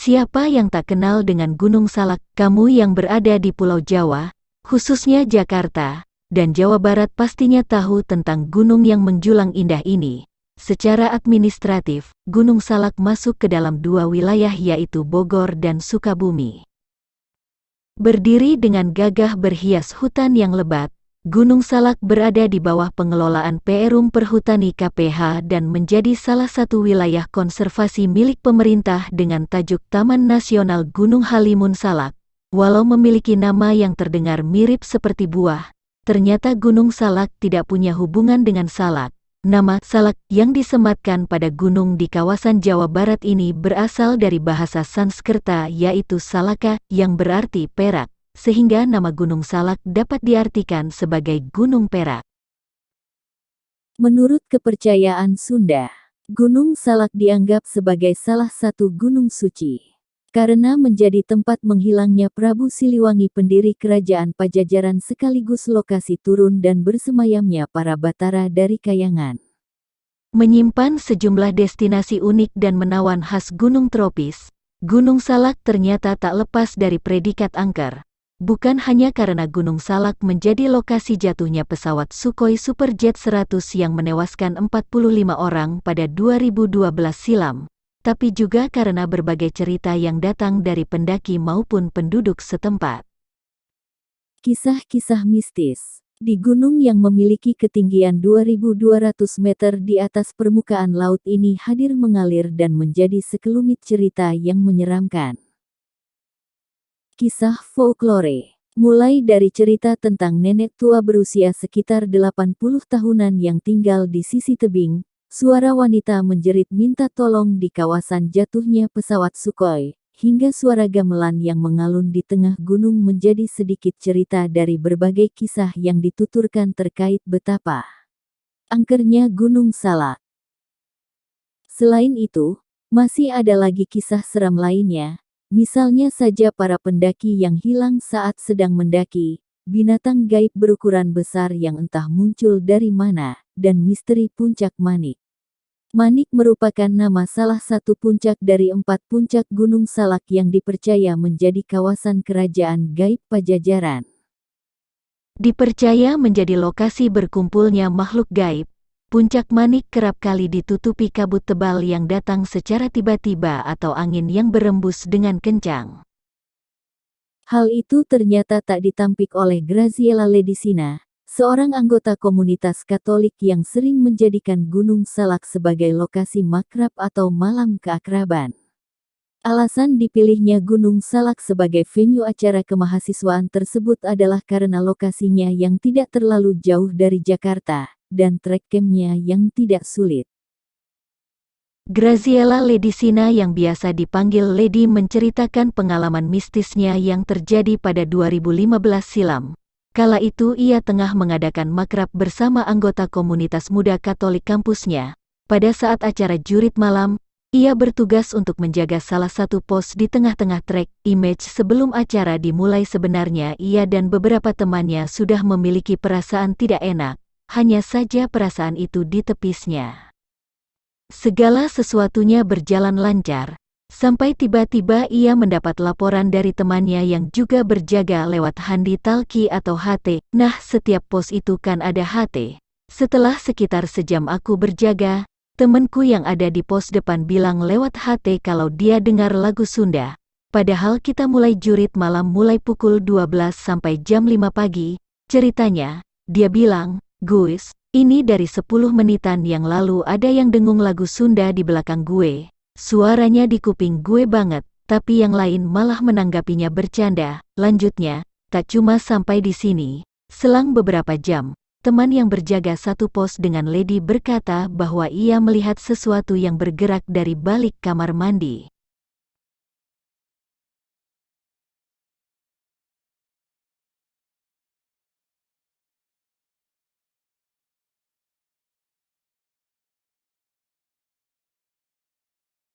Siapa yang tak kenal dengan Gunung Salak? Kamu yang berada di Pulau Jawa, khususnya Jakarta, dan Jawa Barat pastinya tahu tentang gunung yang menjulang indah ini. Secara administratif, Gunung Salak masuk ke dalam dua wilayah yaitu Bogor dan Sukabumi. Berdiri dengan gagah berhias hutan yang lebat, Gunung Salak berada di bawah pengelolaan Perum Perhutani KPH dan menjadi salah satu wilayah konservasi milik pemerintah dengan tajuk Taman Nasional Gunung Halimun Salak. Walau memiliki nama yang terdengar mirip seperti buah, ternyata Gunung Salak tidak punya hubungan dengan salak. Nama Salak yang disematkan pada gunung di kawasan Jawa Barat ini berasal dari bahasa Sanskerta yaitu Salaka yang berarti perak, sehingga nama Gunung Salak dapat diartikan sebagai Gunung Perak. Menurut kepercayaan Sunda, Gunung Salak dianggap sebagai salah satu gunung suci karena menjadi tempat menghilangnya Prabu Siliwangi pendiri Kerajaan Pajajaran sekaligus lokasi turun dan bersemayamnya para Batara dari Kayangan. Menyimpan sejumlah destinasi unik dan menawan khas gunung tropis, Gunung Salak ternyata tak lepas dari predikat angker. Bukan hanya karena Gunung Salak menjadi lokasi jatuhnya pesawat Sukhoi Superjet 100 yang menewaskan 45 orang pada 2012 silam, tapi juga karena berbagai cerita yang datang dari pendaki maupun penduduk setempat. Kisah-kisah mistis di gunung yang memiliki ketinggian 2.200 meter di atas permukaan laut ini hadir mengalir dan menjadi sekelumit cerita yang menyeramkan. Kisah folklore, mulai dari cerita tentang nenek tua berusia sekitar 80 tahunan yang tinggal di sisi tebing, suara wanita menjerit minta tolong di kawasan jatuhnya pesawat Sukhoi, hingga suara gamelan yang mengalun di tengah gunung menjadi sedikit cerita dari berbagai kisah yang dituturkan terkait betapa angkernya Gunung Salak. Selain itu, masih ada lagi kisah seram lainnya. Misalnya saja para pendaki yang hilang saat sedang mendaki, binatang gaib berukuran besar yang entah muncul dari mana, dan misteri Puncak Manik. Manik merupakan nama salah satu puncak dari 4 puncak Gunung Salak yang dipercaya menjadi kawasan kerajaan gaib Pajajaran. Dipercaya menjadi lokasi berkumpulnya makhluk gaib, Puncak Manik kerap kali ditutupi kabut tebal yang datang secara tiba-tiba atau angin yang berembus dengan kencang. Hal itu ternyata tak ditampik oleh Graziella Ledisina, seorang anggota komunitas Katolik yang sering menjadikan Gunung Salak sebagai lokasi makrab atau malam keakraban. Alasan dipilihnya Gunung Salak sebagai venue acara kemahasiswaan tersebut adalah karena lokasinya yang tidak terlalu jauh dari Jakarta, dan trek campnya yang tidak sulit. Graziella Ledisina yang biasa dipanggil Lady menceritakan pengalaman mistisnya yang terjadi pada 2015 silam. Kala itu ia tengah mengadakan makrab bersama anggota komunitas muda Katolik kampusnya. Pada saat acara jurit malam, ia bertugas untuk menjaga salah satu pos di tengah-tengah trek image sebelum acara dimulai. Sebenarnya ia dan beberapa temannya sudah memiliki perasaan tidak enak. Hanya saja perasaan itu ditepisnya. Segala sesuatunya berjalan lancar, sampai tiba-tiba ia mendapat laporan dari temannya yang juga berjaga lewat handi talki atau HT. Nah, setiap pos itu kan ada HT. Setelah sekitar sejam aku berjaga, temanku yang ada di pos depan bilang lewat HT kalau dia dengar lagu Sunda. Padahal kita mulai jurit malam mulai pukul 12 sampai jam 5 pagi. Ceritanya, dia bilang, "Guys, ini dari 10 menitan yang lalu ada yang dengung lagu Sunda di belakang gue. Suaranya di kuping gue banget, tapi yang lain malah menanggapinya bercanda." Lanjutnya, tak cuma sampai di sini. Selang beberapa jam, teman yang berjaga satu pos dengan Lady berkata bahwa ia melihat sesuatu yang bergerak dari balik kamar mandi.